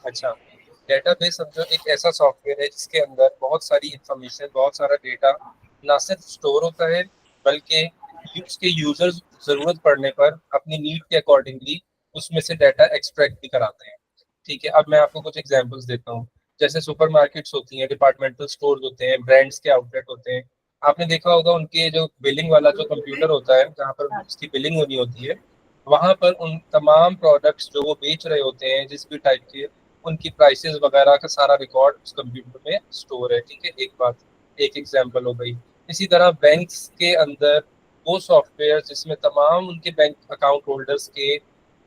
अच्छा, डेटाबेस समझो एक ऐसा सॉफ्टवेयर है जिसके अंदर बहुत सारी इंफॉर्मेशन, बहुत सारा डेटा ना सिर्फ स्टोर होता है, बल्कि उसके यूजर्स जरूरत पड़ने पर अपनी नीड के अकॉर्डिंगली उसमें से डाटा एक्सट्रैक्ट भी कराते हैं। ठीक है, अब मैं आपको कुछ एग्जांपल्स देता हूँ। जैसे सुपरमार्केट्स होती हैं, डिपार्टमेंटल स्टोर्स होते हैं, ब्रांड्स के आउटलेट होते हैं। आपने देखा होगा उनके जो बिलिंग वाला जो कंप्यूटर होता है जहाँ पर उसकी बिलिंग होनी होती है, वहां पर उन तमाम प्रोडक्ट्स जो वो बेच रहे होते हैं जिस भी टाइप के, उनकी प्राइसेस वगैरह का सारा रिकॉर्ड उस कंप्यूटर में स्टोर है। ठीक है, एक बात, एक एग्जांपल हो गई। इसी तरह बैंक्स के अंदर वो सॉफ्टवेयर जिसमें तमाम उनके बैंक अकाउंट होल्डर्स के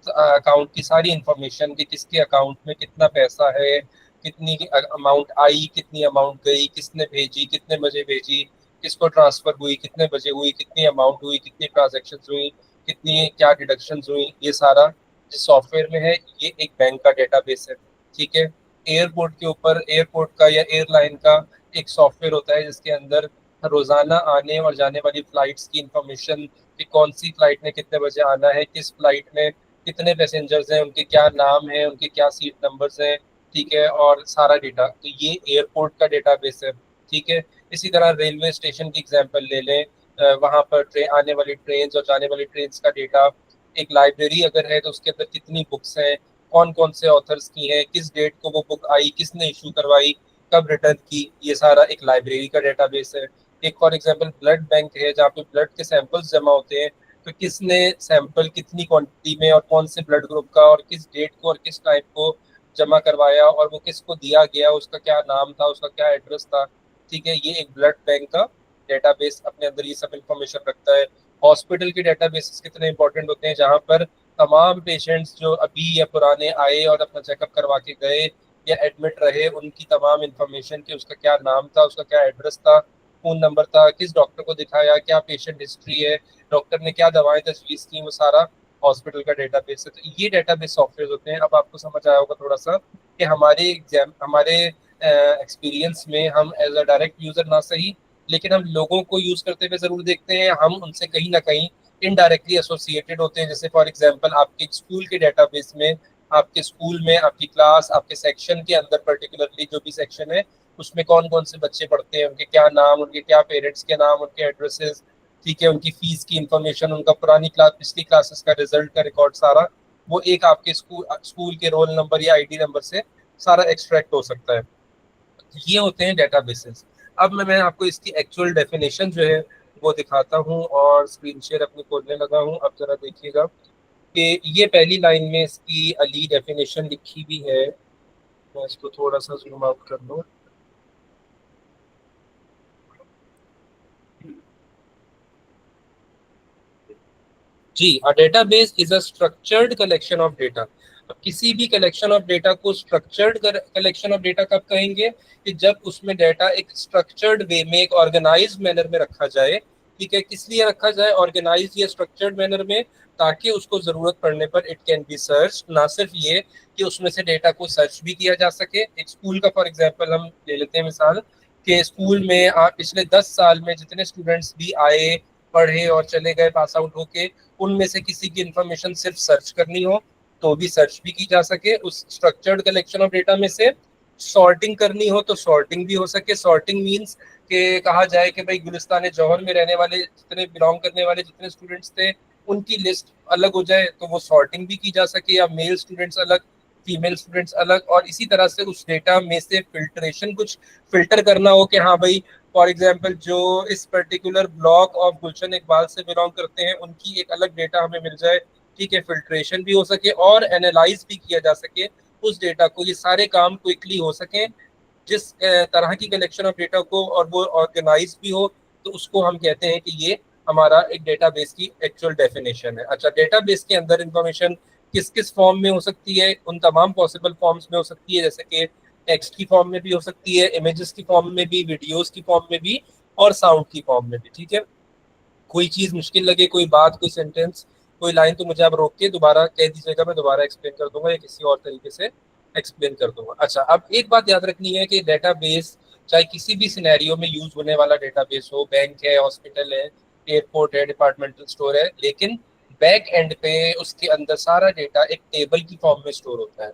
अकाउंट की सारी इंफॉर्मेशन कि किसके अकाउंट में कितना पैसा है, कितनी अमाउंट आई, कितनी अमाउंट गई, किसने भेजी, कितने बजे भेजी, किसको ट्रांसफर हुई, कितने बजे हुई, कितनी अमाउंट हुई, कितनी ट्रांजेक्शन हुई, कितनी क्या डिडक्शन हुई, ये सारा जिस सॉफ्टवेयर में है, ये एक बैंक का डेटाबेस है। ठीक है, एयरपोर्ट के ऊपर एयरपोर्ट का या एयरलाइन का एक सॉफ्टवेयर होता है जिसके अंदर रोजाना आने और जाने वाली फ्लाइट्स की इंफॉर्मेशन कि कौन सी फ्लाइट ने कितने बजे आना है, किस फ्लाइट में कितने पैसेंजर्स हैं, उनके क्या नाम है, उनके क्या सीट नंबर्स हैं। ठीक है, और सारा डेटा, तो ये एयरपोर्ट का डेटाबेस है। ठीक है, इसी तरह रेलवे स्टेशन की एग्जांपल ले लें, वहां पर ट्रेन आने वाली ट्रेन और जाने वाली ट्रेन का डेटा। एक लाइब्रेरी अगर है तो उसके अंदर कितनी बुक्स हैं, कौन कौन से ऑथर्स की हैं, किस डेट को वो बुक आई, किसने इशू करवाई, कब रिटर्न की, ये सारा एक लाइब्रेरी का डेटाबेस है। एक फॉर एग्जांपल ब्लड बैंक है जहाँ पे ब्लड के सैंपल्स जमा होते हैं, तो किसने सैंपल कितनी क्वांटिटी में और कौन से ब्लड ग्रुप का और किस डेट को और किस टाइम को जमा करवाया और वो किसको दिया गया, उसका क्या नाम था, उसका क्या एड्रेस था। ठीक है, ये एक ब्लड बैंक का डेटाबेस अपने अंदर ये सब इंफॉर्मेशन रखता है। हॉस्पिटल के डेटाबेसेस कितने इंपॉर्टेंट होते हैं, जहाँ पर तमाम पेशेंट्स जो अभी या पुराने आए और अपना चेकअप करवा के गए या एडमिट रहे, उनकी तमाम इंफॉर्मेशन कि उसका क्या नाम था, उसका क्या एड्रेस था, फोन नंबर था, किस डॉक्टर को दिखाया, क्या पेशेंट हिस्ट्री है, डॉक्टर ने क्या दवाएं तजवीज की, वो सारा हॉस्पिटल का डेटाबेस है। तो ये डेटाबेस सॉफ्टवेयर होते हैं। अब आपको समझ आया होगा थोड़ा सा कि हमारे एग्जाम, हमारे एक्सपीरियंस में हम एज अ डायरेक्ट यूजर ना सही, लेकिन हम लोगों को यूज करते हुए जरूर देखते हैं, हम उनसे कहीं ना कहीं इनडायरेक्टली एसोसिएटेड होते हैं। जैसे फॉर एग्जांपल आपके स्कूल के डेटाबेस में, आपके स्कूल में आपकी क्लास, आपके सेक्शन के अंदर पर्टिकुलरली जो भी सेक्शन है, उसमें कौन कौन से बच्चे पढ़ते हैं, उनके क्या नाम, उनके क्या पेरेंट्स के नाम, उनके एड्रेसेस। ठीक है, उनकी फीस की इंफॉर्मेशन, उनका पुरानी क्लास, पिछली क्लासेस का रिजल्ट का रिकॉर्ड सारा, वो एक आपके स्कूल स्कूल के रोल नंबर या आईडी नंबर से सारा एक्सट्रैक्ट हो सकता है। ये होते हैं डेटाबेसेस। अब मैं आपको इसकी एक्चुअल डेफिनेशन जो है वो दिखाता हूँ और स्क्रीन शेयर अपनी खोलने लगा हूँ। अब जरा देखिएगा कि ये पहली लाइन में इसकी अली डेफिनेशन लिखी भी है। मैं इसको थोड़ा सा जूम आउट कर लूँ। जी, a database is a structured collection of data. अब किसी भी कलेक्शन ऑफ डेटा को स्ट्रक्चर्ड कलेक्शन ऑफ डेटा कब कहेंगे, कि जब उसमें डेटा एक स्ट्रक्चर्ड वे में, एक ऑर्गेनाइज्ड मैनर में रखा जाए। ठीक है, किस लिए रखा जाए ऑर्गेनाइज या स्ट्रक्चर्ड मैनर में, ताकि उसको जरूरत पड़ने पर इट कैन बी सर्च। ना सिर्फ ये कि उसमें से डेटा को सर्च भी किया जा सके। एक स्कूल का फॉर एग्जांपल हम ले लेते हैं मिसाल, कि स्कूल में आप पिछले 10 साल में जितने स्टूडेंट्स भी आए, पढ़े और चले गए पास आउट होके, उनमें से किसी की इंफॉर्मेशन सिर्फ सर्च करनी हो तो भी सर्च भी की जा सके उस स्ट्रक्चर्ड कलेक्शन ऑफ डेटा में से। सॉर्टिंग करनी हो तो सॉर्टिंग भी हो सके। सॉर्टिंग मींस कि कहा जाए कि भाई गुलिस्तान जौहर में रहने वाले जितने बिलोंग करने वाले जितने स्टूडेंट्स थे, उनकी लिस्ट अलग हो जाए तो वो सॉर्टिंग भी की जा सके, या मेल स्टूडेंट्स अलग, फीमेल स्टूडेंट्स अलग। और इसी तरह से उस डेटा में से फिल्ट्रेशन, कुछ फिल्टर करना हो कि हाँ भाई, फॉर एग्जाम्पल जो इस पर्टिकुलर ब्लॉक ऑफ गुलशन इकबाल से बिलोंग करते हैं, उनकी एक अलग डेटा हमें मिल जाए। ठीक है, फिल्ट्रेशन भी हो सके और एनालाइज भी किया जा सके उस डेटा को, ये सारे काम क्विकली हो सके जिस तरह की कलेक्शन ऑफ डेटा को, और वो ऑर्गेनाइज भी हो, तो उसको हम कहते हैं कि ये हमारा एक डेटाबेस की एक्चुअल डेफिनेशन है। अच्छा, डेटाबेस के अंदर इंफॉर्मेशन किस किस फॉर्म में हो सकती है, उन तमाम पॉसिबल फॉर्म्स में हो सकती है, जैसे कि टेक्स्ट की फॉर्म में भी हो सकती है, इमेजेस की फॉर्म में भी, वीडियोस की फॉर्म में भी, और साउंड की फॉर्म में भी। ठीक है, कोई चीज मुश्किल लगे, कोई बात, कोई सेंटेंस, कोई लाइन, तो मुझे आप रोक के दोबारा कह दीजिएगा, मैं दोबारा एक्सप्लेन कर दूंगा या किसी और तरीके से एक्सप्लेन कर दूंगा। अच्छा, अब एक बात याद रखनी है कि डेटाबेस चाहे किसी भी सिनेरियो में यूज होने वाला डेटाबेस हो, बैंक है, हॉस्पिटल है, एयरपोर्ट है, डिपार्टमेंटल स्टोर है, लेकिन बैक एंड पे उसके अंदर सारा डेटा एक टेबल की फॉर्म में स्टोर होता है।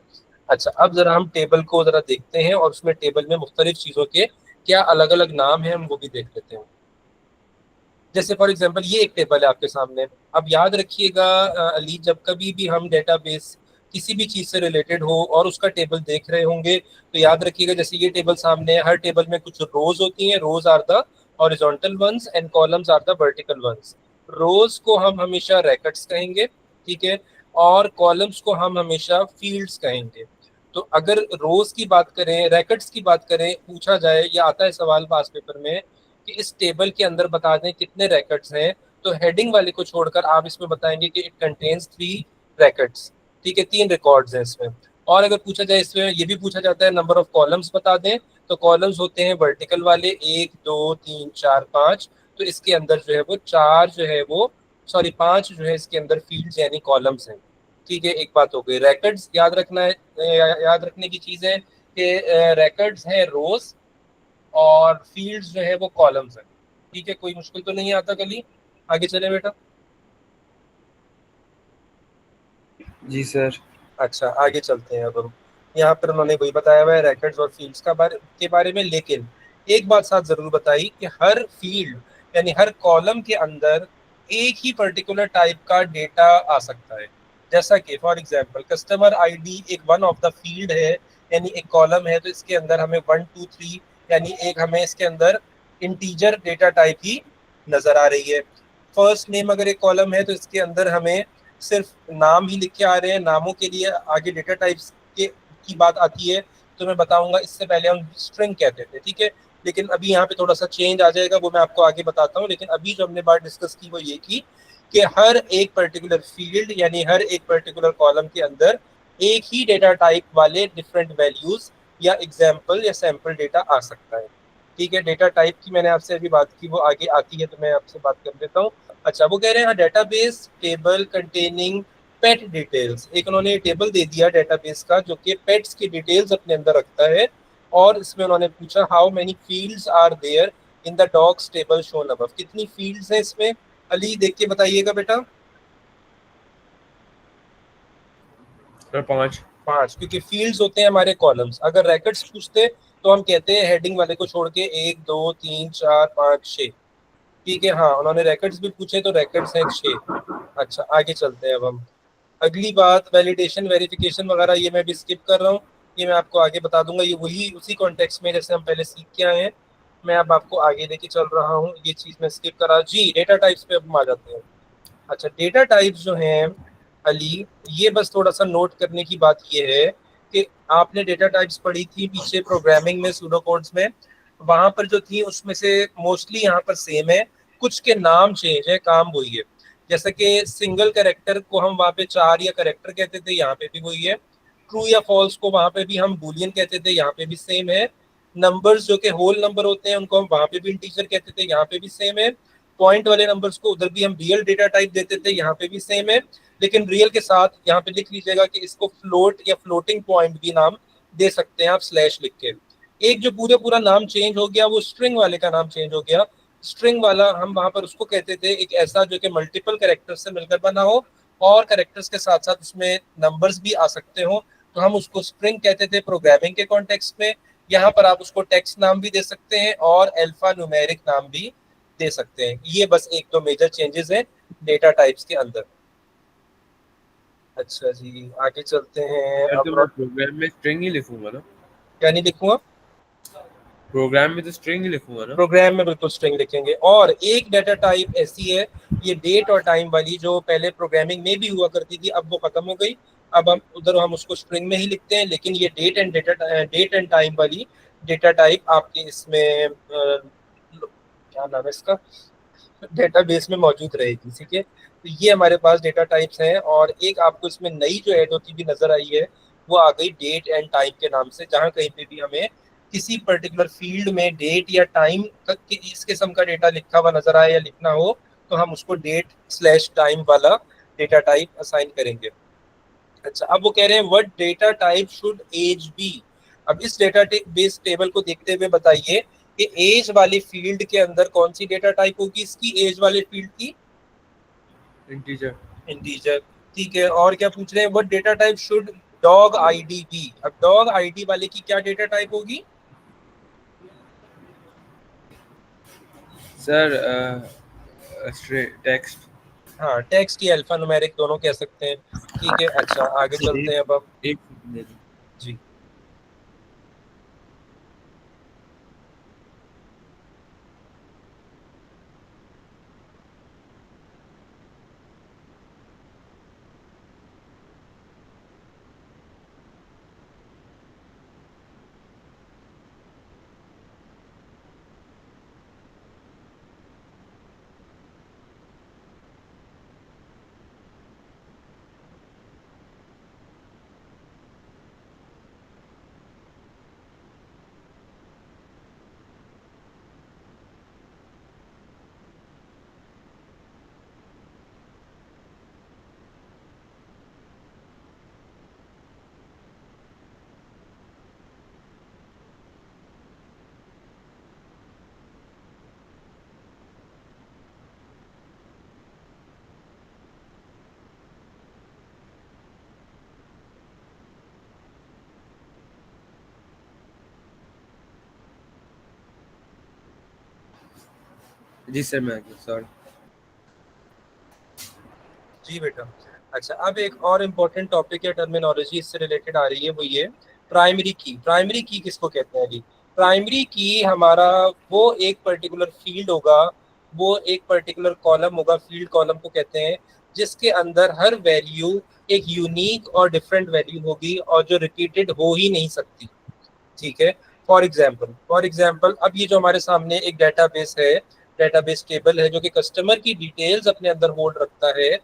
अच्छा, अब जरा हम टेबल को जरा देखते हैं और उसमें टेबल में मुख्तलिफ चीजों के क्या अलग अलग नाम है हम वो भी देख लेते हैं। जैसे फॉर एग्जांपल ये एक टेबल है आपके सामने। अब याद रखिएगा अली, जब कभी भी हम डेटाबेस किसी भी चीज से रिलेटेड हो और उसका टेबल देख रहे होंगे तो याद रखिएगा, जैसे ये टेबल सामने है, हर टेबल में कुछ रोज होती हैं। Rows are the horizontal ones and columns are the vertical ones. Rows को हम हमेशा रैकेट्स कहेंगे, ठीक है, और कॉलम्स को हम हमेशा फील्ड्स कहेंगे। तो अगर रोज की बात करें, रैकेट्स की बात करें, पूछा जाए या आता है सवाल पास पेपर में कि इस टेबल के अंदर बता दें कितने रैकेट्स हैं, तो हेडिंग वाले को छोड़कर आप इसमें बताएंगे कि इट कंटेन्स 3 रैकेट्स, ठीक है, 3 रिकॉर्ड्स हैं इसमें। और अगर पूछा जाए, इसमें ये भी पूछा जाता है नंबर ऑफ कॉलम्स बता दें, तो कॉलम्स होते हैं वर्टिकल वाले 1 2 3 4 5। तो इसके अंदर जो है वो 4 जो है वो, सॉरी 5 जो है इसके अंदर फील्ड्स यानी कॉलम्स हैं, ठीक है। एक बात हो गई। रैकेट्स याद रखना है, याद रखने की चीज है कि रैकेट्स हैं रोज और फील्ड्स जो है वो कॉलम्स है, ठीक है। कोई मुश्किल तो नहीं आता कली? आगे चले बेटा। जी सर। अच्छा, आगे चलते हैं अब हम। यहाँ पर उन्होंने वही बताया हुआ है रैकेट्स और फील्ड्स के बारे में, लेकिन एक बात साथ जरूर बताई कि हर फील्ड यानी हर कॉलम के अंदर एक ही पर्टिकुलर टाइप का डेटा आ सकता है। जैसा कि फॉर एग्जांपल कस्टमर आईडी एक वन ऑफ द फील्ड है, यानी एक कॉलम है, तो इसके अंदर हमें 1 2 3 यानी एक हमें इसके अंदर इंटीजर डेटा टाइप ही नजर आ रही है। फर्स्ट नेम अगर एक कॉलम है तो इसके अंदर हमें सिर्फ नाम ही लिख के आ रहे हैं, नामों के लिए आगे डेटा टाइप्स के की बात आती है तो मैं बताऊंगा। इससे पहले हम स्ट्रिंग कहते थे, ठीक है, लेकिन अभी यहाँ पे थोड़ा सा चेंज आ जाएगा, वो मैं आपको आगे बताता हूँ। लेकिन अभी जो हमने बात डिस्कस की वो ये की कि हर एक पर्टिकुलर फील्ड यानी हर एक पर्टिकुलर कॉलम के अंदर एक ही डेटा टाइप वाले डिफरेंट वैल्यूज या एग्जाम्पल या सैम्पल डेटा आ सकता है, ठीक है। डेटा टाइप की मैंने आपसे अभी बात की, वो आगे आती है तो मैं आपसे बात कर देता हूँ। अच्छा, वो कह रहे हैं डेटाबेस टेबल कंटेनिंग पेट डिटेल्स। एक उन्होंने टेबल दे दिया डेटाबेस का जो कि पेट्स की डिटेल्स अपने अंदर रखता है, और इसमें उन्होंने पूछा how many fields are there in the dogs table shown above. कितनी फील्ड्स हैं इसमें? अली देख के बताइएगा बेटा। सर 5। 5, क्योंकि फील्ड्स होते हैं हमारे कॉलम्स। अगर रैकेट्स पूछते तो हम कहते हैं हेडिंग वाले को छोड़ के 1 2 3 4 5 6, ठीक है। हाँ, उन्होंने रैकेट्स भी पूछे तो रैकेट्स हैं 6। अच्छा, आगे चलते हैं अब हम। अगली बात वैलिडेशन वेरिफिकेशन वगैरह ये मैं भी स्किप कर रहा हूँ, ये मैं आपको आगे बता दूंगा। ये वही उसी कॉन्टेक्स्ट में जैसे हम पहले सीख के आए हैं, मैं अब आपको आगे लेके चल रहा हूँ। ये चीज़ मैं स्किप करा जी। डेटा टाइप्स पे अब हम आ जाते हैं। अच्छा, डेटा टाइप्स जो हैं अली, ये बस थोड़ा सा नोट करने की बात ये है कि आपने डेटा टाइप्स पढ़ी थी पीछे प्रोग्रामिंग में, सूडो कोड्स में, वहां पर जो थी उसमें से मोस्टली यहाँ पर सेम है, कुछ के नाम चेंज है, काम वही है। जैसे कि सिंगल कैरेक्टर को हम वहाँ पे 4 या कैरेक्टर कहते थे, यहाँ पे भी वही है। ट्रू या फॉल्स को वहाँ पे भी हम बुलियन कहते थे, यहाँ पे भी सेम है। नंबर्स जो कि होल नंबर होते हैं उनको हम वहाँ पे भी इंटीजर कहते थे, यहाँ पे भी सेम है। पॉइंट वाले नंबर्स को उधर भी हम रियल डेटा टाइप देते थे, यहाँ पे भी सेम है। लेकिन रियल के साथ यहाँ पे लिख लीजिएगा कि इसको फ्लोट या फ्लोटिंग पॉइंट भी नाम दे सकते हैं आप स्लैश लिख के। एक जो पूरा पूरा नाम चेंज हो गया वो स्ट्रिंग वाले का नाम चेंज हो गया। स्ट्रिंग वाला हम वहां पर उसको कहते थे एक ऐसा जो कि मल्टीपल कैरेक्टर्स से मिलकर बना हो और कैरेक्टर्स के साथ साथ उसमें नंबर्स भी आ सकते हो, तो हम उसको स्ट्रिंग कहते थे प्रोग्रामिंग के कॉन्टेक्स्ट में। यहाँ पर आप उसको टेक्स्ट नाम भी दे सकते हैं और अल्फा न्यूमेरिक नाम भी दे सकते हैं। ये बस एक दो मेजर चेंजेस हैं डेटा टाइप्स के अंदर। अच्छा जी, आगे चलते हैं सर तो अब। मैं प्रोग्राम में स्ट्रिंग ही लिखूंगा ना? क्या नहीं लिखूंगा? प्रोग्राम में तो स्ट्रिंग ही लिखूंगा ना? प्रोग्राम में बिल्कुल स्ट्रिंग लिखेंगे। और एक डेटा टाइप ऐसी है, ये डेट और टाइम वाली, जो पहले प्रोग्रामिंग में भी हुआ करती थी, अब वो खत्म हो गई। अब हम उसको स्ट्रिंग में ही लिखते हैं, लेकिन ये डेट एंड टाइम वाली डेटा टाइप आपके इसमें क्या नाम है इसका, डेटाबेस में मौजूद रहेगी, ठीक है। तो ये हमारे पास डेटा टाइप्स हैं। और एक आपको इसमें नई जो ऐड होती भी नजर आई है, वो आ गई डेट एंड टाइम के नाम से। जहां कहीं पे भी हमें किसी पर्टिकुलर फील्ड में डेट या टाइम इस किस्म का डेटा लिखा हुआ नजर आए या लिखना हो, तो हम उसको डेट स्लैश टाइम वाला डेटा टाइप असाइन करेंगे। अच्छा, अब वो कह रहे हैं what data type should as be. अब इस डेटा बेस टेबल को देखते हुए बताइए कि एज वाली फील्ड के अंदर कौन सी डेटा टाइप होगी इसकी, एज वाले फील्ड की? इंटीजर। इंटीजर, ठीक है। और क्या पूछ रहे हैं, what data type should dog ID भी। अब डॉग आईडी वाले की क्या डेटा टाइप होगी? Sir text. हाँ, टेक्स्ट या अल्फा न्यूमेरिक दोनों कह सकते हैं। ठीक है, अच्छा आगे चलते हैं अब हम। एक सेकंड दे दो। जी जी सर मैं आ गया, सॉरी। जी बेटा। अच्छा, अब एक और इम्पोर्टेंट टॉपिक या टर्मिनोलॉजी इससे रिलेटेड आ रही है, वो ये प्राइमरी की। प्राइमरी की किसको कहते हैं जी? प्राइमरी की हमारा वो एक पर्टिकुलर फील्ड होगा, वो एक पर्टिकुलर कॉलम होगा, फील्ड कॉलम को कहते हैं, जिसके अंदर हर वैल्यू एक यूनिक और डिफरेंट वैल्यू होगी और जो रिपीटेड हो ही नहीं सकती। ठीक है। फॉर एग्जाम्पल अब ये जो हमारे सामने एक डेटाबेस है, डेटाबेस टेबल है जो कि कस्टमर की डिटेल्स अपने अंदर होल्ड रखता है।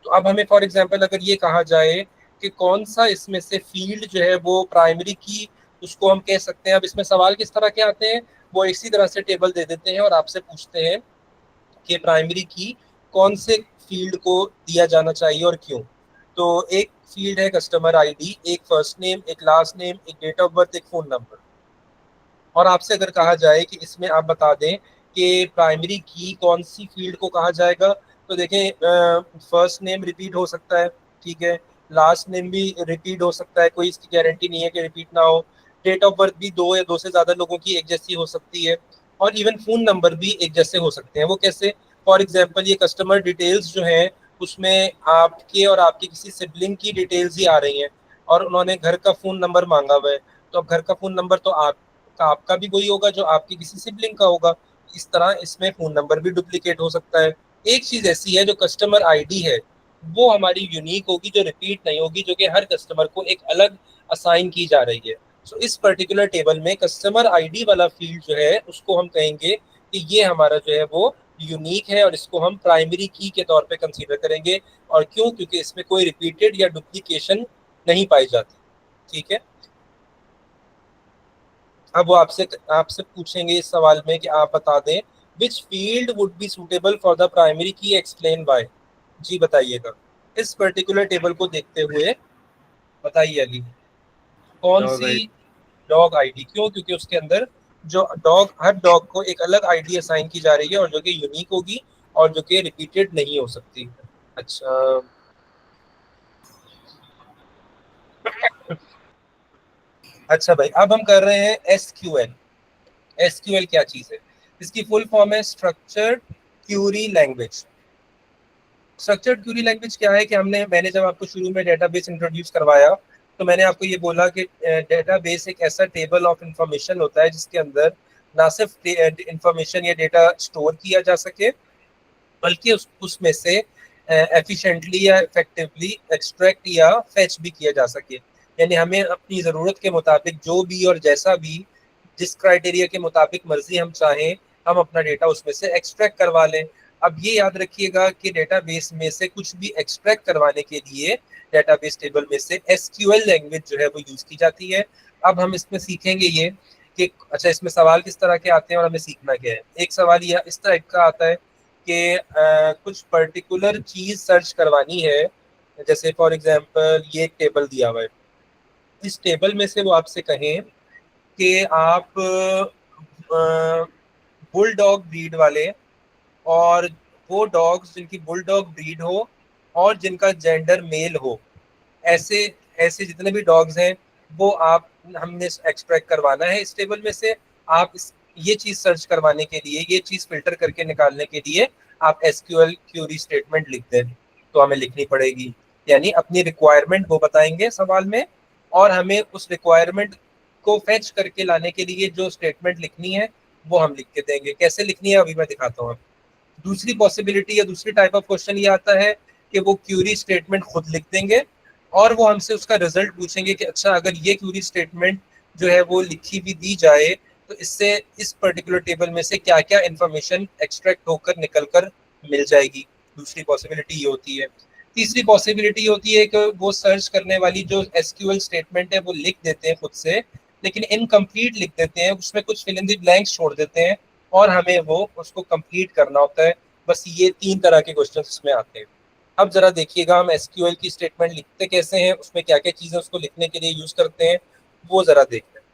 तो अब हमें फॉर एग्जाम्पल अगर ये कहा जाए कि कौन सा इसमें से फील्ड जो है वो प्राइमरी की, उसको हम कह सकते हैं। अब इसमें सवाल किस तरह के आते हैं, वो इसी तरह से टेबल दे देते हैं और आपसे पूछते हैं कि प्राइमरी की कौन से फील्ड को दिया जाना चाहिए और क्यों। तो एक फील्ड है कस्टमर आईडी, एक फर्स्ट नेम, एक लास्ट नेम, एक डेट ऑफ बर्थ, एक फोन नंबर। और आपसे अगर कहा जाए कि इसमें आप बता दें कि प्राइमरी की कौन सी फील्ड को कहा जाएगा, तो देखें फर्स्ट नेम रिपीट हो सकता है, ठीक है, लास्ट नेम भी रिपीट हो सकता है, कोई इसकी गारंटी नहीं है कि रिपीट ना हो। डेट ऑफ बर्थ भी दो या दो से ज्यादा लोगों की एक जैसी हो सकती है, और इवन फोन नंबर भी एक जैसे हो सकते हैं। वो कैसे? फॉर एग्जाम्पल ये कस्टमर डिटेल्स जो हैं उसमें आपके और आपके किसी सिबलिंग की डिटेल्स ही आ रही हैं, और उन्होंने घर का फोन नंबर मांगा हुआ है। तो अब घर का फोन नंबर तो आपका भी वही होगा जो आपकी किसी सिबलिंग का होगा। इस तरह इसमें फोन नंबर भी डुप्लीकेट हो सकता है। एक चीज ऐसी है जो कस्टमर आईडी है, वो हमारी यूनिक होगी, जो रिपीट नहीं होगी, जो कि हर कस्टमर को एक अलग असाइन की जा रही है। सो इस पर्टिकुलर टेबल में कस्टमर आईडी वाला फील्ड जो है उसको हम कहेंगे कि ये हमारा जो है वो यूनिक है और इसको हम प्राइमरी की के तौर पे कंसीडर करेंगे। और क्यों? क्योंकि इसमें कोई रिपीटेड या डुप्लीकेशन नहीं पाई जाती। ठीक है। अब वो आपसे आपसे पूछेंगे इस सवाल में कि आप बता दें which field would be suitable for the primary की, एक्सप्लेन वाई। जी बताइएगा, इस पर्टिकुलर टेबल को देखते हुए बताइए अली, कौन डॉग सी आई। Dog ID? क्यों? क्योंकि उसके अंदर जो डॉग, हर डॉग को एक अलग आईडी असाइन की जा रही है और जो कि यूनिक होगी और जो कि रिपीटेड नहीं हो सकती। अच्छा, अच्छा भाई, अब हम कर रहे हैं एसक्यूएल। एसक्यूएल क्या चीज है? इसकी फुल फॉर्म है structured Curie language. Structured Curie language क्या है कि मैंने जब आपको शुरू में डेटाबेस इंट्रोड्यूस करवाया तो मैंने आपको ये बोला कि डेटाबेस एक ऐसा टेबल ऑफ इंफॉर्मेशन होता है जिसके अंदर ना सिर्फ इंफॉर्मेशन या डेटा स्टोर किया जा सके, बल्कि उसमें से एफिशिएंटली या इफेक्टिवली एक्सट्रैक्ट या फेच भी किया जा सके। यानी हमें अपनी ज़रूरत के मुताबिक जो भी और जैसा भी, जिस क्राइटेरिया के मुताबिक मर्जी हम चाहें, हम अपना डेटा उसमें से एक्सट्रैक्ट करवा लें। अब ये याद रखिएगा कि डेटाबेस में से कुछ भी एक्सट्रैक्ट करवाने के लिए डेटाबेस टेबल में से एसक्यूएल लैंग्वेज जो है वो यूज की जाती है। अब हम इसमें सीखेंगे ये कि अच्छा इसमें सवाल किस तरह के आते हैं और हमें सीखना क्या है। एक सवाल यह इस टाइप का आता है कि कुछ पर्टिकुलर चीज सर्च करवानी है। जैसे फॉर एग्जांपल ये एक टेबल दिया हुआ है, इस टेबल में से वो आपसे कहें कि आप बुलडॉग ब्रीड वाले, और वो डॉग्स जिनकी बुलडॉग ब्रीड हो और जिनका जेंडर मेल हो, ऐसे ऐसे जितने भी डॉग्स हैं वो आप हमने एक्सट्रैक्ट करवाना है इस टेबल में से। आप ये चीज सर्च करवाने के लिए, ये चीज फिल्टर करके निकालने के लिए आप एसक्यूएल क्यूरी स्टेटमेंट लिख दें, तो हमें लिखनी पड़ेगी। यानी अपनी रिक्वायरमेंट वो बताएंगे सवाल में, और हमें उस रिक्वायरमेंट को फेच करके लाने के लिए जो स्टेटमेंट लिखनी है वो हम लिख के देंगे। कैसे लिखनी है अभी मैं दिखाता हूँ। दूसरी पॉसिबिलिटी या दूसरी टाइप ऑफ क्वेश्चन ये आता है कि वो क्यूरी स्टेटमेंट खुद लिख देंगे और वो हमसे उसका रिजल्ट पूछेंगे कि अच्छा अगर ये क्यूरी स्टेटमेंट जो है वो लिखी हुई दी जाए तो इससे इस पर्टिकुलर टेबल में से क्या क्या इंफॉर्मेशन एक्सट्रैक्ट होकर निकल कर मिल जाएगी। दूसरी पॉसिबिलिटी ये होती है। तीसरी पॉसिबिलिटी होती है कि वो सर्च करने वाली जो एसक्यूएल स्टेटमेंट है वो लिख देते हैं खुद से, लेकिन इनकम्प्लीट लिख देते हैं, उसमें कुछ फिल इन द ब्लैंक्स छोड़ देते हैं और हमें वो उसको कंप्लीट करना होता है। बस ये 3 तरह के क्वेश्चन इसमें आते हैं। अब जरा देखिएगा हम एसक्यूएल की स्टेटमेंट लिखते कैसे हैं, उसमें क्या क्या चीजें उसको लिखने के लिए यूज करते हैं वो जरा देखते हैं।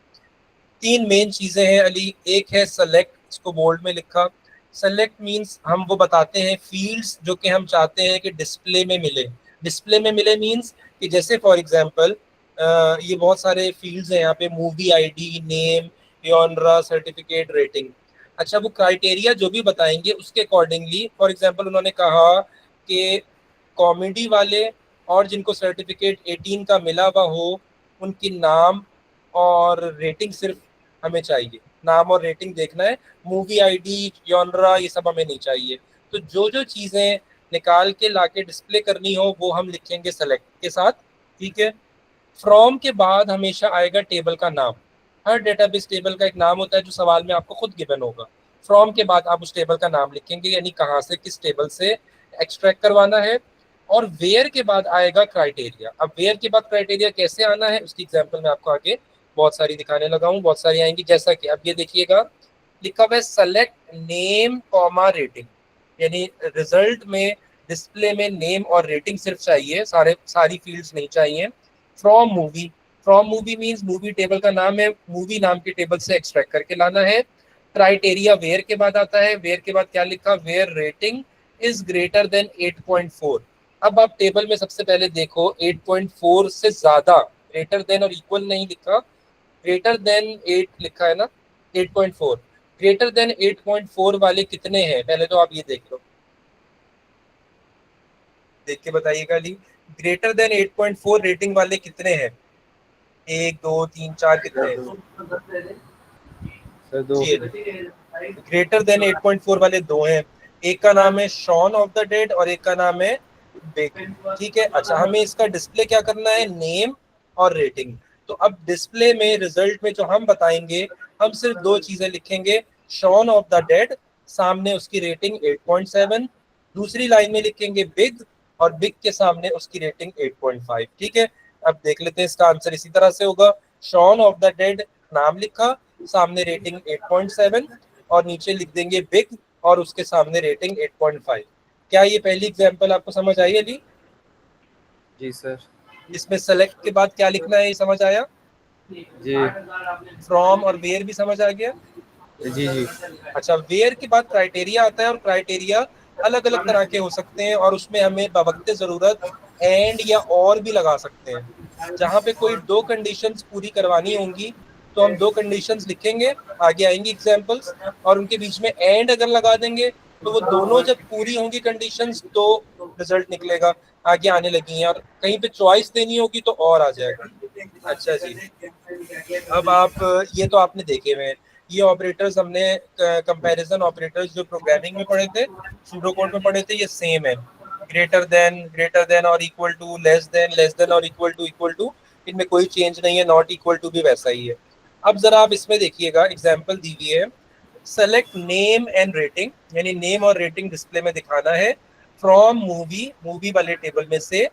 3 मेन चीजें हैं अली। एक है सेलेक्ट, इसको बोल्ड में लिखा। सेलेक्ट मींस हम वो बताते हैं फील्ड्स जो कि हम चाहते हैं कि डिस्प्ले में मिले। डिस्प्ले में मिले मींस कि जैसे फॉर एग्जांपल ये बहुत सारे फील्ड्स हैं यहाँ पे, movie ID, name, योनरा, certificate, rating. अच्छा वो क्राइटेरिया जो भी बताएंगे उसके अकॉर्डिंगली, फॉर एग्जांपल उन्होंने कहा कि कॉमेडी वाले और जिनको सर्टिफिकेट 18 का मिला हुआ हो उनकी नाम और रेटिंग सिर्फ हमें चाहिए। नाम और रेटिंग देखना है, मूवी आईडी, जॉनरा ये सब हमें नहीं चाहिए। तो जो जो चीज़ें निकाल के लाके डिस्प्ले करनी हो वो हम लिखेंगे सेलेक्ट के साथ, ठीक है। फ्रॉम के बाद हमेशा आएगा टेबल का नाम। हर डेटाबेस टेबल का एक नाम होता है जो सवाल में आपको खुद गिवन होगा। फ्रॉम के बाद आप उस टेबल का नाम लिखेंगे, यानी कहाँ से किस टेबल से एक्सट्रैक्ट करवाना है। और वेयर के बाद आएगा क्राइटेरिया। अब वेयर के बाद क्राइटेरिया कैसे आना है उसकी एग्जांपल मैं आपको आगे बहुत सारी दिखाने लगा हूँ, बहुत सारी आएंगी। जैसा कि अब ये देखिएगा लिखा हुआ है सेलेक्ट नेम कॉमा रेटिंग, यानी रिजल्ट में डिस्प्ले में नेम और रेटिंग सिर्फ चाहिए, सारी फील्ड्स नहीं चाहिए। From movie, from movie means movie table का नाम है, मूवी नाम के टेबल से एक्सट्रैक्ट करके लाना है। क्राइटेरिया वेयर के बाद आता है। वेयर के बाद क्या लिखा, where rating is greater than 8.4। अब आप टेबल में सबसे पहले देखो 8.4 से ज्यादा, ग्रेटर देन और इक्वल नहीं लिखा, ग्रेटर देन 8 लिखा है ना, 8.4। ग्रेटर देन 8.4 वाले कितने हैं पहले तो आप ये देख लो, देख के बताइएगा अली। ग्रेटर देन 8.4 रेटिंग वाले कितने हैं, 1 2 3 4 कितने हैं सर दो। जी। ग्रेटर देन 8.4 वाले 2 हैं, एक का नाम है शॉन ऑफ द डेड और एक का नाम है बिग, ठीक है। अच्छा हमें इसका डिस्प्ले क्या करना है, नेम और रेटिंग। तो अब डिस्प्ले में रिजल्ट में जो हम बताएंगे हम सिर्फ 2 चीजें लिखेंगे, शॉन ऑफ द डेड, सामने उसकी रेटिंग 8.7, दूसरी लाइन में लिखेंगे बिग और बिग के सामने उसकी रेटिंग 8.5, ठीक है। अब देख लेते हैं इसका आंसर इसी तरह से होगा, शॉन ऑफ द डेड नाम लिखा, सामने रेटिंग 8.7 और नीचे लिख देंगे बिग और उसके सामने रेटिंग 8.5। क्या ये पहली एग्जांपल आपको समझ आई अली? जी सर। इसमें सेलेक्ट के बाद क्या लिखना है ये समझ आया? जी फ्रॉम और वेयर भी समझ आ गया? जी जी। अच्छा वेयर के बाद क्राइटेरिया आता है और क्राइटेरिया अलग अलग तरह के हो सकते हैं और उसमें हमें बवक्त ज़रूरत एंड या और भी लगा सकते हैं। जहाँ पे कोई 2 कंडीशंस पूरी करवानी होंगी तो हम 2 कंडीशंस लिखेंगे, आगे आएंगी एग्जांपल्स, और उनके बीच में एंड अगर लगा देंगे तो वो दोनों जब पूरी होंगी कंडीशंस तो रिजल्ट निकलेगा। आगे आने लगी हैं और कहीं पे चॉइस देनी होगी तो और आ जाएगा। अच्छा जी, अब आप ये तो आपने देखे हुए हैं, ये ऑपरेटर्स हमने कंपैरिजन ऑपरेटर्स जो प्रोग्रामिंग में पढ़े थे, सूडो कोड में पढ़े थे, ये सेम है। ग्रेटर देन और इक्वल टू, लेस देन और इक्वल टू, इनमें कोई चेंज नहीं है। नॉट इक्वल टू भी वैसा ही है। अब जरा आप इसमें देखिएगा एग्जांपल दी हुई है, सेलेक्ट नेम एंड रेटिंग, यानी नेम और रेटिंग डिस्प्ले में दिखाना है फ्रॉम मूवी, मूवी वाले टेबल में से।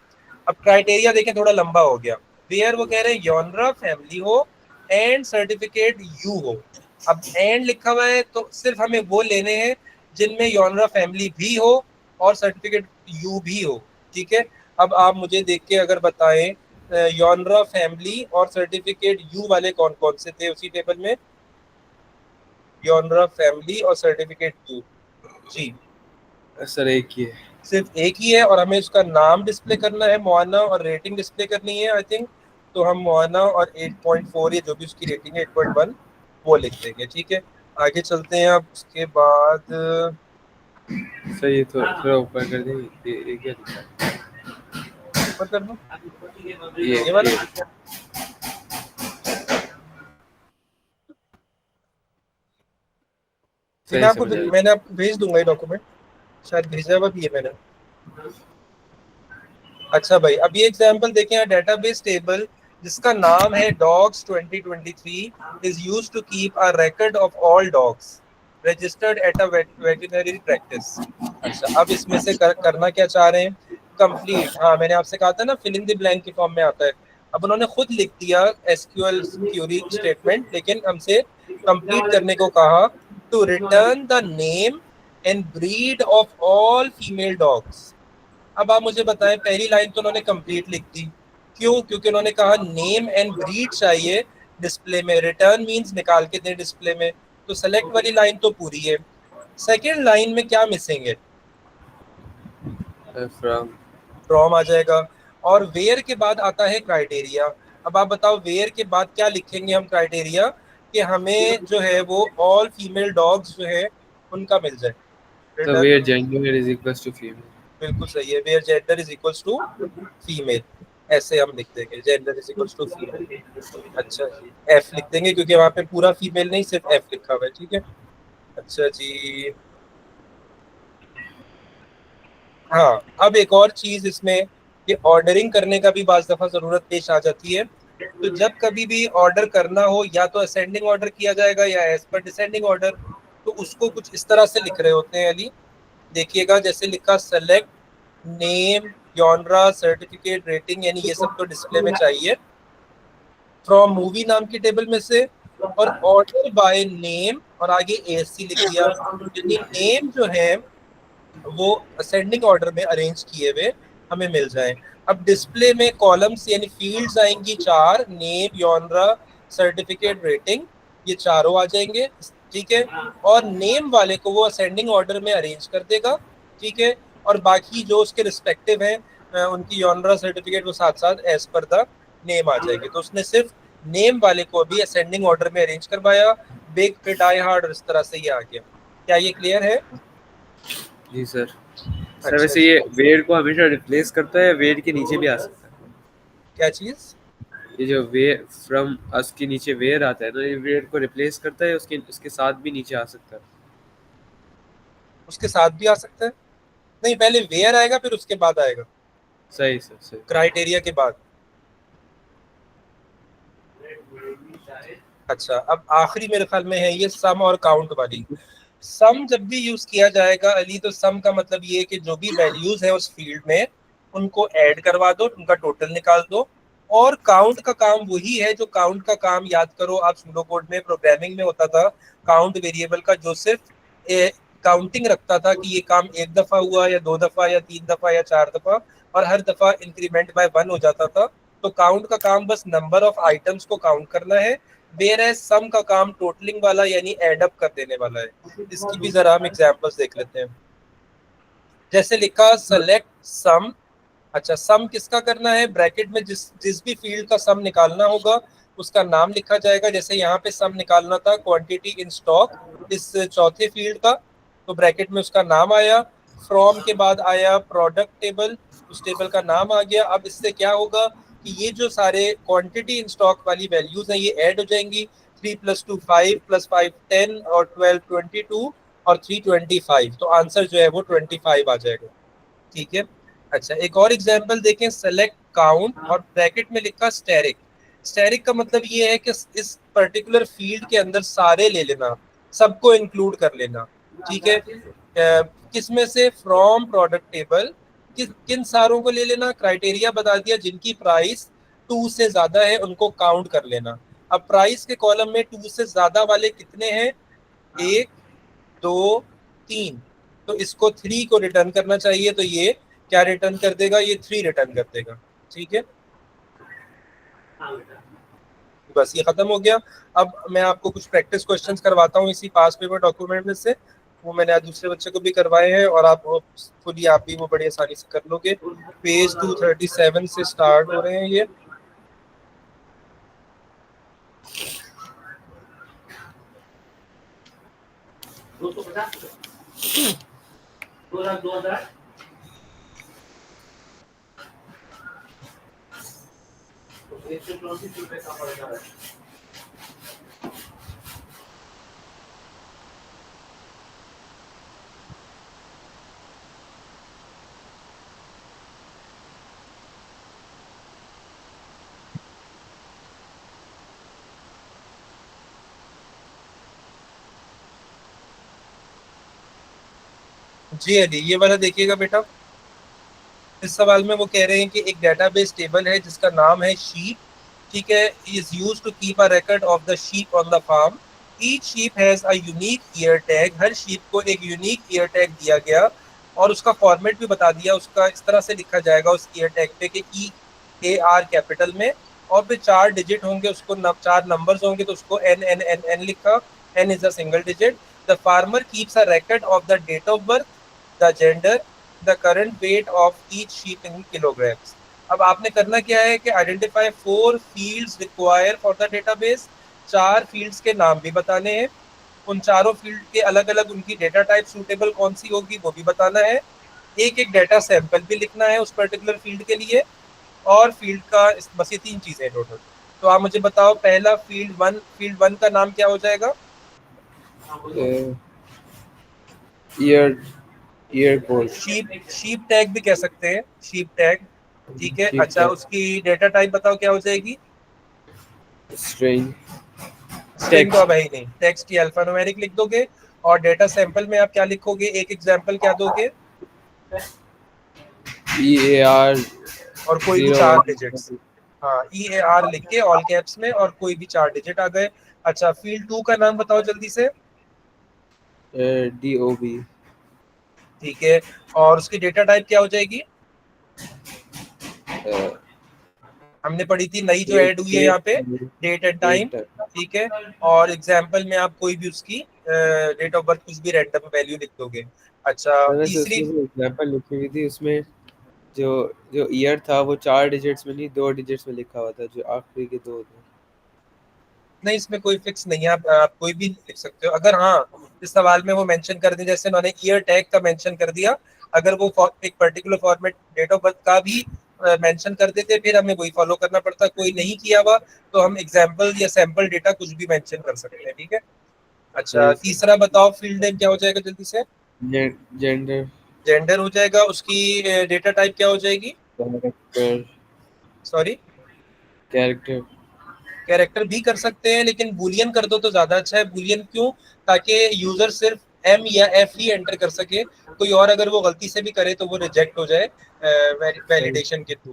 अब क्राइटेरिया देखें थोड़ा लंबा हो गया, वेयर वो कह रहे हैं यॉनरा फैमिली हो एंड सर्टिफिकेट यू हो। अब एंड लिखा हुआ है तो सिर्फ हमें वो लेने हैं जिनमें यॉनरा फैमिली भी हो और सर्टिफिकेट यू भी हो, ठीक है। अब आप मुझे देख के अगर बताएं यॉनरा फैमिली और सर्टिफिकेट यू वाले कौन कौन से थे उसी टेबल में, यॉनरा फैमिली और सर्टिफिकेट यू जी। सर एक ही है। सिर्फ एक ही है और हमें उसका नाम डिस्प्ले करना है मुआना और रेटिंग डिस्प्ले करनी है आई थिंक, तो हम मोआना और 8.4 या जो भी उसकी रेटिंग है 8.1 वो लिख देंगे। ठीक है, आगे चलते हैं। अब उसके बाद सर ये तो थोड़ा ऊपर कर दे, ये क्या लिखा ऊपर कर दूं है? ये वाला। ये मैं सही आपको समझ आया। मैंने आपको भेज दूंगा ये डॉक्यूमेंट, शायद भेजा हुआ भी है मैंने। अच्छा भाई, अब ये एग्जांपल देखें, डेटाबेस टेबल जिसका नाम है dogs 2023 is used to keep a record of all dogs registered at a veterinary practice. अच्छा, अब इसमें से करना क्या चाह रहे हैं? कंप्लीट, हाँ मैंने आपसे कहा था ना फिल इन द ब्लैंक के फॉर्म में आता है। अब उन्होंने खुद लिख दिया एसक्यूएल क्यूरी स्टेटमेंट, लेकिन हमसे कंप्लीट करने को कहा to return the name and breed of all female dogs. अब आप मुझे बताएं, पहली लाइन तो उन्होंने कंप्लीट लिख दी, क्यों? क्योंकि उन्होंने कहा नेम एंड ब्रीड चाहिए डिस्प्ले में, रिटर्न मींस निकाल के दें डिस्प्ले में, तो सेलेक्ट वाली लाइन तो पूरी है। सेकंड लाइन में क्या मिसिंग है? फ्रॉम। फ्रॉम आ जाएगा, और वेयर के बाद आता है क्राइटेरिया। अब आप बताओ वेयर के बाद क्या लिखेंगे हम क्राइटेरिया, कि हमें जो है वो ऑल फीमेल डॉग्स जो है उनका मिल जाए। तो return, where gender is equals to female. बिल्कुल सही है, where gender is equals to female, ऐसे हम लिख देंगे gender is equals to female. अच्छा जी, एफ लिख देंगे क्योंकि वहां पे पूरा फीमेल नहीं, सिर्फ एफ लिखा हुआ है। ठीक है, अच्छा जी। हाँ, अब एक और चीज इसमें, कि ऑर्डरिंग करने का भी बाज दफा जरूरत पेश आ जाती है। तो जब कभी भी ऑर्डर करना हो, या तो असेंडिंग ऑर्डर किया जाएगा या एज पर डिसेंडिंग ऑर्डर, तो उसको कुछ इस तरह से लिख रहे होते हैं अली, देखिएगा, जैसे लिखा select name genre certificate rating, यानी ये सब तो डिस्प्ले में चाहिए फ्रॉम मूवी नाम की टेबल में से, और ऑर्डर बाय नेम और आगे एएससी लिख दिया, यानी नेम जो है वो असेंडिंग ऑर्डर में अरेंज किए हुए हमें मिल जाए। अब डिस्प्ले में कॉलम्स यानी फील्ड्स आएंगी चार, नेम जॉनरा सर्टिफिकेट रेटिंग, ये चारों आ जाएंगे। ठीक है, और नेम वाले को वो असेंडिंग ऑर्डर में अरेंज कर देगा। ठीक है, और बाकी जो उसके रिस्पेक्टिव हैं उनकी जॉनरा सर्टिफिकेट वो साथ साथ एज पर द नेम आ जाएंगे। तो उसने सिर्फ नेम वाले को भी असेंडिंग ऑर्डर में अरेंज करवाया, बिग पे डाई हार्ड, और इस तरह से ये आ गया। क्या ये क्लियर है? जी सर। सर अच्छा वैसे जी, ये वेयर को हमेशा रिप्लेस करता है, वेयर के नीचे भी आ सकता है? क्या चीज? ये जो वेयर फ्रॉम अस के नीचे वेयर आता है ना, ये वेयर को रिप्लेस करता है, उसके उसके साथ भी नीचे आ सकता है? उसके साथ भी आ सकता है? नहीं, पहले वेयर आएगा फिर उसके बाद आएगा सही सर, सही। क्राइटेरिया के बाद। अच्छा, अब आखिरी मेरे ख्याल में है ये सम और काउंट वाली। सम जब भी यूज किया जाएगा अली, तो सम का मतलब ये है कि जो भी वैल्यूज है उस फील्ड में उनको ऐड करवा दो, उनका टोटल निकाल दो। और काउंट का काम वही है जो काउंट का काम याद करो आप सूडो कोड में प्रोग्रामिंग में होता था, काउंट वेरिएबल का, जो सिर्फ काउंटिंग रखता था कि ये काम एक दफा हुआ या दो दफा या तीन दफा या चार दफा, और हर दफा इंक्रीमेंट बाय वन हो जाता था। तो काउंट का काम बस नंबर ऑफ आइटम्स को काउंट करना है, वेयर एज सम का काम टोटलिंग वाला यानी एड अप कर देने वाला है। इसकी भी जरा हम एग्जांपल्स देख लेते हैं। जैसे लिखा सेलेक्ट सम। अच्छा, सम किसका करना है? ब्रैकेट में जिस जिस भी फील्ड का सम निकालना होगा उसका नाम लिखा जाएगा। जैसे यहाँ पे सम निकालना था क्वांटिटी इन स्टॉक, इस चौथे फील्ड का, तो ब्रैकेट में उसका नाम आया। फ्रॉम के बाद आया प्रोडक्ट टेबल, उस टेबल का नाम आ गया। अब इससे क्या होगा कि ये जो सारे क्वांटिटी इन स्टॉक वाली वैल्यूज हैं ये ऐड हो जाएंगी। 3 + 2 5 + 5 10 और 12 22 और 3 25, तो आंसर जो है वो 25 आ जाएगा। ठीक है, अच्छा एक और एग्जांपल देखें, सेलेक्ट काउंट और ब्रैकेट में लिखा स्टेरिक। स्टेरिक का मतलब ये है कि इस पर्टिकुलर फील्ड के अंदर सारे ले लेना, सबको इंक्लूड कर लेना। ठीक है, किस में से? फ्रॉम प्रोडक्ट टेबल, किन सारों को ले लेना? क्राइटेरिया बता दिया, जिनकी प्राइस 2 से ज्यादा है उनको काउंट कर लेना। अब प्राइस के कॉलम में 2 से ज्यादा वाले कितने हैं? 1 2 3, तो इसको 3 को रिटर्न करना चाहिए, तो ये क्या रिटर्न कर देगा? ये 3 रिटर्न कर देगा। ठीक है, बस ये खत्म हो गया। अब मैं आपको कुछ प्रैक्टिस क्वेश्चंस करवाता हूँ इसी पास पेपर डॉक्यूमेंट में से, वो मैंने आज दूसरे बच्चे को भी करवाए हैं, और आप खुद आप भी वो बड़ी आसानी से कर लोगे। पेज 237 से स्टार्ट हो रहे हैं ये। जी अली, ये वाला देखिएगा बेटा। इस सवाल में वो कह रहे हैं कि एक डेटाबेस टेबल है जिसका नाम है शीप, ठीक है, is used to keep a record of the sheep on the farm. Each sheep has a unique ear tag, हर शीप को एक यूनिक ईयर टैग दिया गया और उसका फॉर्मेट भी बता दिया, उसका इस तरह से लिखा जाएगा उस ईयर टैग पे कि EAR कैपिटल में, और फिर 4 डिजिट होंगे, उसको 4 नंबर्स होंगे तो उसको NNNN लिखा, N is a single digit. The farmer keeps a record of the date of birth, the gender, the current weight of each sheep in kilograms. अब आपने करना क्या है कि identify 4 fields required for the database, 4 fields के नाम भी बताने हैं, उन चारों फील्ड के अलग अलग उनकी डेटा टाइप सूटेबल कौन सी होगी वो भी बताना है, एक एक डेटा सैंपल भी लिखना है उस पर्टिकुलर फील्ड के लिए, और फील्ड का बस ये 3 चीजें टोटल। तो आप मुझे बताओ, पहला फील्ड वन का नाम क्या हो जाएगा? Year year code. Sheep tag भी कह सकते हैं, शीप टैग, ठीक है। शीप अच्छा, उसकी डेटा टाइप बताओ क्या हो जाएगी? स्ट्रिंग स्ट्रिंग तो टेक्स्ट अब है ही नहीं, टेक्स्ट या अल्फान्यूमेरिक लिख दोगे। और डेटा सैंपल में आप क्या लिखोगे, एक एग्जांपल क्या दोगे? EAR और कोई भी 4 डिजिट्स। हाँ, EAR लिख के ऑल कैप्स में और कोई भी 4 डिजिट आ गए। अच्छा, फील्ड 2 का नाम बताओ जल्दी से। DOB ठीक है, और उसकी डेटा टाइप क्या हो जाएगी? हमने पढ़ी थी नई जो ऐड हुई है यहाँ पे, डेट एंड टाइम, डेट। ठीक है। और एग्जाम्पल में आप कोई भी उसकी डेट ऑफ बर्थ कुछ भी रैंडम वैल्यू लिख दोगे। अच्छा, मैंने जो तीसरी। उसमें जो एग्जांपल लिखी हुई थी उसमें जो जो ईयर था वो 4 डिजिट्स में नहीं 2 डिजिट्स में लिखा हुआ था, जो आखिरी के 2 थे। नहीं, इसमें कोई फिक्स नहीं है, आप कोई भी लिख सकते हो। अगर हाँ, इस सवाल में वो मेंशन कर दें, जैसे उन्होंने ईयर टैग का मेंशन कर दिया, अगर वो एक particular format date of birth का भी मेंशन कर देते, फिर हमें वही फॉलो करना पड़ता। कोई नहीं किया हुआ तो हम एग्जाम्पल या सैंपल डेटा कुछ भी मेंशन कर सकते हैं, ठीक है। अच्छा, सही से। तीसरा बताओ, फील्ड नेम क्या हो जाएगा जल्दी से? जेंडर। जेंडर हो जाएगा, उसकी डेटा टाइप क्या हो जाएगी? कैरेक्टर। Sorry, character. कैरेक्टर भी कर सकते हैं, लेकिन बुलियन कर दो तो ज्यादा अच्छा है। बुलियन क्यों? ताकि यूजर सिर्फ M या F ही एंटर कर सके, कोई और अगर वो गलती से भी करे तो वो रिजेक्ट हो जाए सही। वैलिडेशन के थ्रू,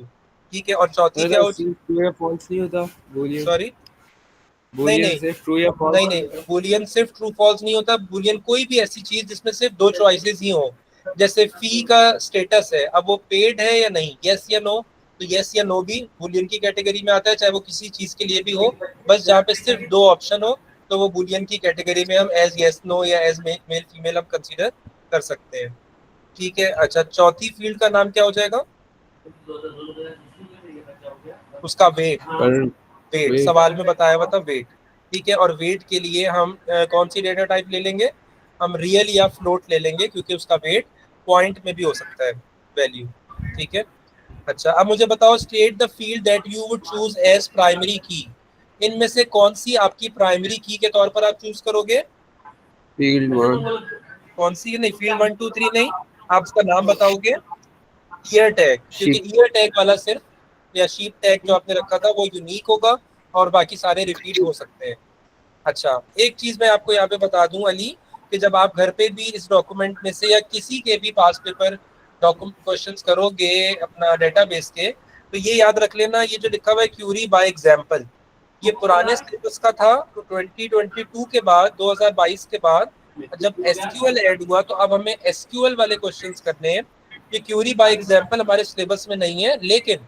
ठीक है। और चौथी क्या मतलब हो? सिर्फ ट्रू या फॉल्स नहीं होता बूलियन। सॉरी, नहीं बूलियन नहीं, सिर्फ ट्रू या नहीं फॉल्स। नहीं, बुलियन सिर्फ ट्रू फॉल्स नहीं होता। बुलियन कोई भी ऐसी चीज जिसमें सिर्फ 2 चॉइसेस ही हो, जैसे फी का स्टेटस है, अब वो पेड है या नहीं, यस या नो, तो यस या नो भी बुलियन की कैटेगरी में आता है, चाहे वो किसी चीज के लिए भी हो। बस जहाँ पे सिर्फ 2 ऑप्शन हो तो वो बुलियन की कैटेगरी में हम एज यस नो या एज मेल फीमेल हम कंसीडर कर सकते हैं, ठीक है। अच्छा, चौथी फील्ड का नाम क्या हो जाएगा? उसका वेट। पर वेट वेट। सवाल में बताया हुआ था, वेट, ठीक है। और वेट के लिए हम कौन सी डेटा टाइप ले लेंगे? हम रियल या फ्लोट ले लेंगे, क्योंकि उसका वेट पॉइंट में भी हो सकता है, वैल्यू, ठीक है। अच्छा, अब मुझे बताओ, state the field that you would choose as primary key. इनमें से कौन सी आपकी प्राइमरी की के तौर पर आप चूज करोगे? फील्ड 1। कौन सी? नहीं, फील्ड 1 2 3 नहीं, आप उसका नाम बताओगे। ईयर टैग, क्योंकि शिप। ईयर टैग वाला सिर्फ, या शीप टैग जो आपने रखा था वो यूनिक होगा, और बाकी सारे रिपीट हो सकते हैं। अच्छा, एक चीज मैं आपको यहाँ पे बता दूं अली, कि जब आप घर पे भी इस डॉक्यूमेंट में से या किसी के भी पास पेपर डॉक्यूमेंट क्वेश्चंस करोगे अपना डेटाबेस के, तो ये याद रख लेना, ये जो लिखा हुआ है क्यूरी बाय एग्जाम्पल, ये पुराने सिलेबस का था। तो 2022 के बाद, 2022 के बाद जब एसक्यूएल ऐड हुआ, तो अब हमें एसक्यूएल वाले क्वेश्चंस करने हैं। ये क्यूरी बाय एग्जाम्पल हमारे सिलेबस में नहीं है, लेकिन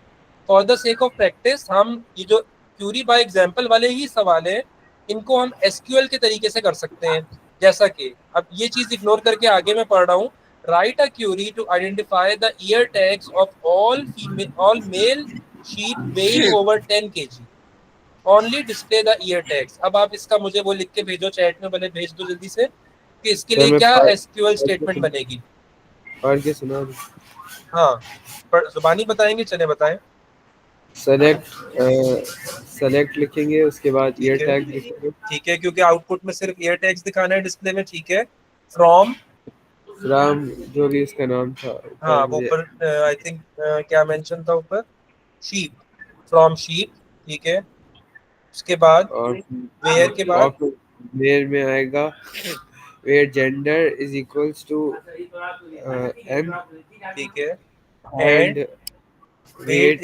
for the sake of practice हम ये जो क्यूरी बाय एग्जाम्पल वाले ही सवाल है, इनको हम एसक्यूएल के तरीके से कर सकते हैं। जैसा कि अब ये चीज इग्नोर करके आगे मैं पढ़ रहा हूँ, write a query to identify the ear tags of all male sheep weighing over 10 kg, only display the ear tags. अब आप इसका मुझे वो लिख के भेजो चैट में, भले भेज दो जल्दी से कि इसके सर लिए मैं क्या एसक्यूएल स्टेटमेंट पढ़ बनेगी। के सुना दूं? हाँ, पर जुबानी बताएंगे, चले बताएं। सेलेक्ट सेलेक्ट लिखेंगे, उसके बाद ईयर ठीक है, टैग लिखेंगे। ठीक है, क्योंकि आउटपुट में सिर्फ ईयर टैग्स दिखाना है डिस्प्ले में। ठीक है, फ्रॉम, राम जो भी उसका नाम था ऊपर हाँ वो मुझे। ऊपर आई थिंक क्या मेंशन था ऊपर, शीप, फ्रॉम शीप। ठीक है, उसके बाद और वेयर के बाद, मेल में आएगा where gender is equals to M ठीक है, and and weight weight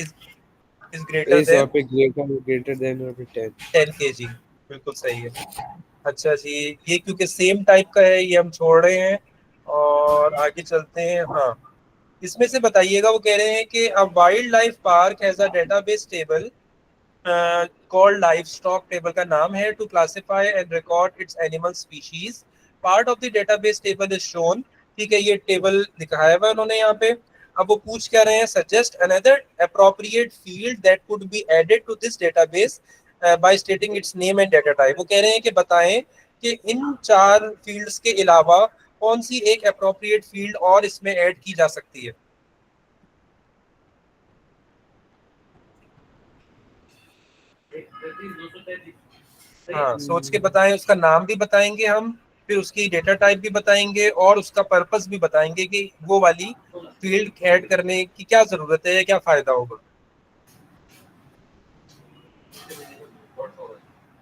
is greater is और देन पे ग्रेटर देन और पे 10। 10 kg। बिल्कुल सही है। अच्छा जी, ये क्योंकि सेम टाइप का है, ये हम छोड़ रहे हैं और आगे चलते हैं। हाँ, इसमें से बताइएगा, वो कह रहे हैं कि a wildlife park has a database table called livestock. Table का नाम है to classify and record its animal species. Part of the database table is shown. ठीक है, ये टेबल दिखाया हुआ है उन्होंने यहाँ पे। अब वो पूछ क्या रहे हैं, suggest another appropriate field that could be added to this database by stating its name and data type. वो कह रहे हैं कि बताएं कि इन 4 फील्ड्स के अलावा कौन सी एक अप्रोप्रिएट फील्ड और इसमें ऐड की जा सकती है। हाँ, सोच के बताएं, उसका नाम भी बताएंगे हम, फिर उसकी डेटा टाइप भी बताएंगे और उसका पर्पस भी बताएंगे कि वो वाली फील्ड ऐड करने की क्या जरूरत है या क्या फायदा होगा।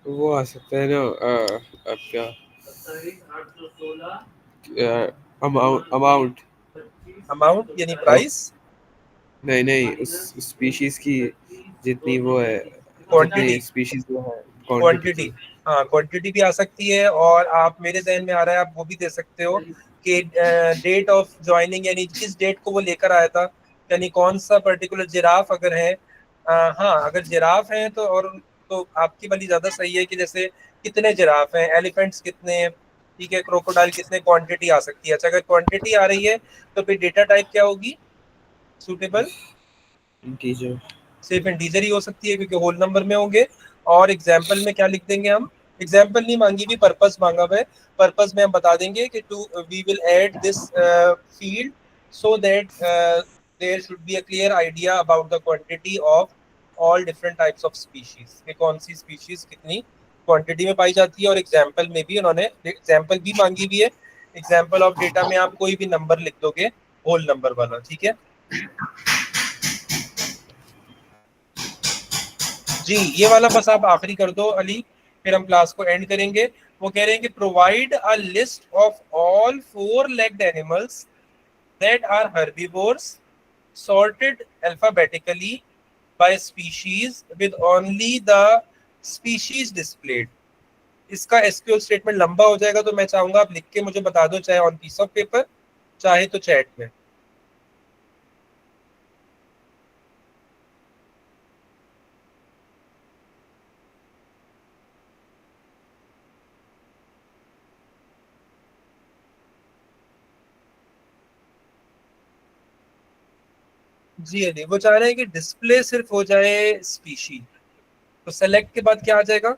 वो आ सकता है ना अब क्या अमाउंट। अमाउंट यानी प्राइस, नहीं नहीं, उस स्पीशीज की जितनी वो है, जितनी क्वांटिटी, स्पीशीज वो है, क्वांटिटी क्वांटिटी। की। हाँ, क्वांटिटी भी आ सकती है, और आप मेरे जहन में आ रहा है आप वो भी दे सकते हो कि डेट ऑफ ज्वाइनिंग, यानी किस डेट को वो लेकर आया था, यानी कौन सा पर्टिकुलर जिराफ अगर है। हाँ, अगर जिराफ हैं तो, और तो आपकी वाली ज्यादा सही है कि जैसे कितने जिराफ हैं, एलिफेंट्स कितने हैं, ठीक है, क्रोकोडाइल कितने, क्वांटिटी आ सकती है। अच्छा, अगर क्वांटिटी आ रही है तो फिर डेटा टाइप क्या होगी सूटेबल, इंटीजर। सिर्फ इंटीजर ही हो सकती है क्योंकि होल नंबर में होंगे। और एग्जाम्पल में क्या लिख देंगे हम, एग्जाम्पल नहीं मांगी भी, पर्पस मांगा हुआ है। पर्पस में हम बता देंगे कि to we will add this field so that there should be a clear idea about the quantity of all different types of species, कि कौन सी स्पीशीज कितनी क्वांटिटी में पाई जाती है। और एग्जाम्पल में भी उन्होंने एग्जाम्पल भी मांगी हुई है। एग्जाम्पल ऑफ डेटा में आप कोई भी नंबर लिख दोगे, होल नंबर वाला। ठीक है जी, ये वाला बस आप आखिरी कर दो अली, फिर हम क्लास को एंड करेंगे। वो कह रहे हैं कि provide a list of all 4 legged animals that are herbivores sorted alphabetically by species with only the species displayed। इसका एसक्यूएल स्टेटमेंट लंबा हो जाएगा, तो मैं चाहूंगा आप लिख के मुझे बता दो, चाहे ऑन पीस ऑफ पेपर चाहे तो चैट में। जी अली, वो चाह रहे हैं कि डिस्प्ले सिर्फ हो जाए स्पीशी, तो सेलेक्ट के बाद क्या आ जाएगा,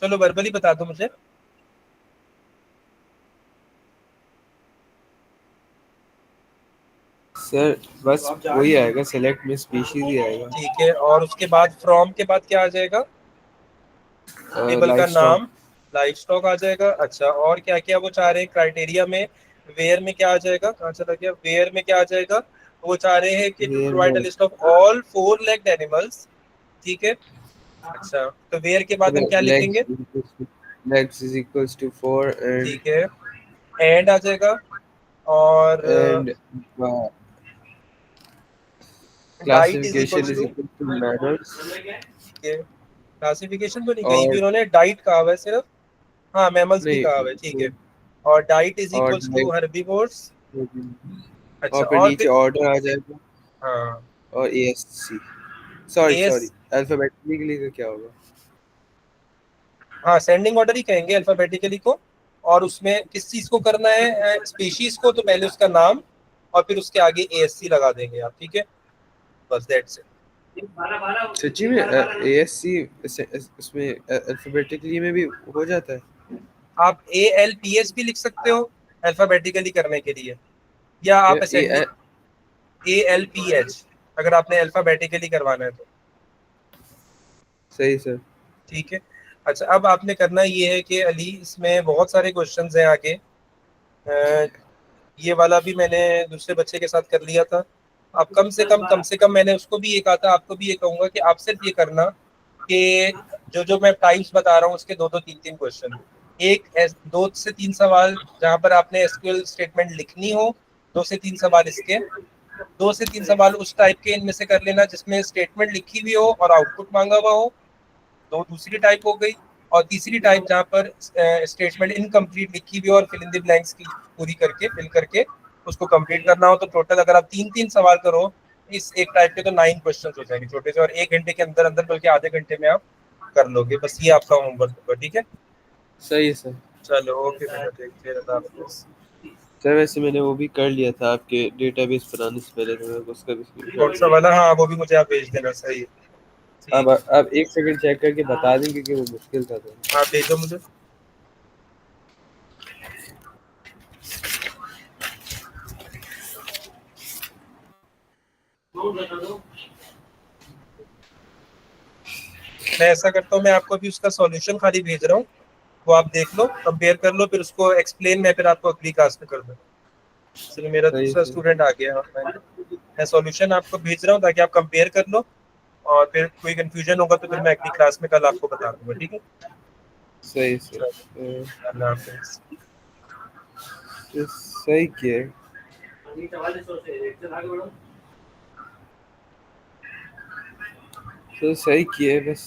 चलो वर्बली बता दो मुझे। सर बस वही आएगा, सेलेक्ट में स्पीशीज ही आएगा। ठीक है, और उसके बाद फ्रॉम के बाद क्या आ जाएगा, टेबल का लाइफ नाम, स्टॉक। लाइफ स्टॉक आ जाएगा। अच्छा, और क्या क्या वो चाह रहे हैं क्राइटेरिया में, वेयर में क्या आ जाएगा, कहाँ चला गया, वेयर में क्या आ जाएगा, वो चाह रहे हैं कि टू वेयर प्रोवाइड अ में list of all 4 legged animals. ठीक है, अच्छा, तो वेयर के बाद हम क्या लिखेंगे, लेग्स इज इक्वल्स टू 4 ठीक है, एंड आ जाएगा, और and diet is classification equals is to, equal to mammals. ठीक है, क्लासिफिकेशन तो नहीं कहीं भी और उन्होंने, डाइट कहा हुआ है सिर्फ। हाँ, मैमल्स भी कहा हुआ है, ठीक नहीं, है, और डाइट इज और इक्वल्स टू हर्बीवोर्स। और अच्छा, फिर और नीचे फिर, ऑर्डर आ जाएगा। हाँ, और ASC, sorry S, sorry, alphabetically का क्या होगा? हाँ सेंडिंग ऑर्डर ही कहेंगे अल्फाबेटिकली को। और उसमें किस चीज को करना है, स्पीशीज को, तो पहले उसका नाम और फिर उसके आगे ASC लगा देंगे आप। ठीक है, बस दैट्स इट। सच्ची में ASC इसमें अल्फाबेटिकली में भी हो जाता है आप ALPS भी लिख सकते हो अल्फाबेटिकली करने के लिए, या क्या? आप असेंडिंग ALPH अगर आपने अल्फाबेटिकली करवाना है तो। सही सर। ठीक है। अच्छा, अब आपने करना ये है कि अली, इसमें बहुत सारे क्वेश्चंस हैं आगे। अ, ये वाला भी मैंने दूसरे बच्चे के साथ कर लिया था। अब कम से कम मैंने उसको भी ये कहा था, आपको भी ये कहूंगा कि आप सिर्फ ये करना कि जो जो मैं टाइप्स बता रहा हूँ उसके दो दो तीन तीन क्वेश्चन, दो से तीन सवाल जहां पर आपने एसक्यूएल स्टेटमेंट लिखनी हो, दो से तीन सवाल इसके, दो से तीन सवाल उस टाइप के इनमें से कर लेना जिसमें स्टेटमेंट लिखी हुई हो और आउटपुट मांगा हुआ हो, दो दूसरी टाइप हो गई। और तीसरी टाइप जहाँ पर स्टेटमेंट इनकम्प्लीट लिखी हुई और फिल इन द ब्लैंक्स की पूरी करके फिल करके उसको कंप्लीट करना हो। तो टोटल अगर आप तीन तीन सवाल करो इस एक टाइप के तो 9 क्वेश्चन हो जाएंगे छोटे से, और 1 घंटे के अंदर अंदर बल्कि आधे घंटे में आप कर लोगे। बस ये आपका होमवर्क होगा। ठीक है, सही है सर। चलो ओके बेटा, देखते हैं, अल्लाह हाफिज़। सर वैसे मैंने वो भी कर लिया था आपके डेटाबेस बनाने से पहले, तो मैं उसका भी कौन स्क्रीनशॉट सा ले वाला? लिया। हाँ, वो भी मुझे आप भेज देना। सही है, अब ठीक है। अब एक सेकंड चेक करके बता दें क्योंकि वो मुश्किल था तो। आप भेजो मुझे। मैं ऐसा करता हूँ, मैं आपको अभी उसका सॉल्यूशन खाली भेज रहा हूँ, वो आप देख लो, कंपेयर कर लो, फिर उसको एक्सप्लेन मैं फिर आपको अगली क्लास में कर दूँ। चलिए, मेरा सही है दूसरा सर। स्टूडेंट आ गया है, मैं सॉल्यूशन आपको भेज रहा हूँ ताकि आप कंपेयर कर लो, और फिर कोई कंफ्यूजन होगा तो फिर मैं अगली क्लास में कल आपको बता दूंगा। ठीक है, सही सर। चलो, अल्लाह हाफिज़। सही किया है। तो सही किया है बस।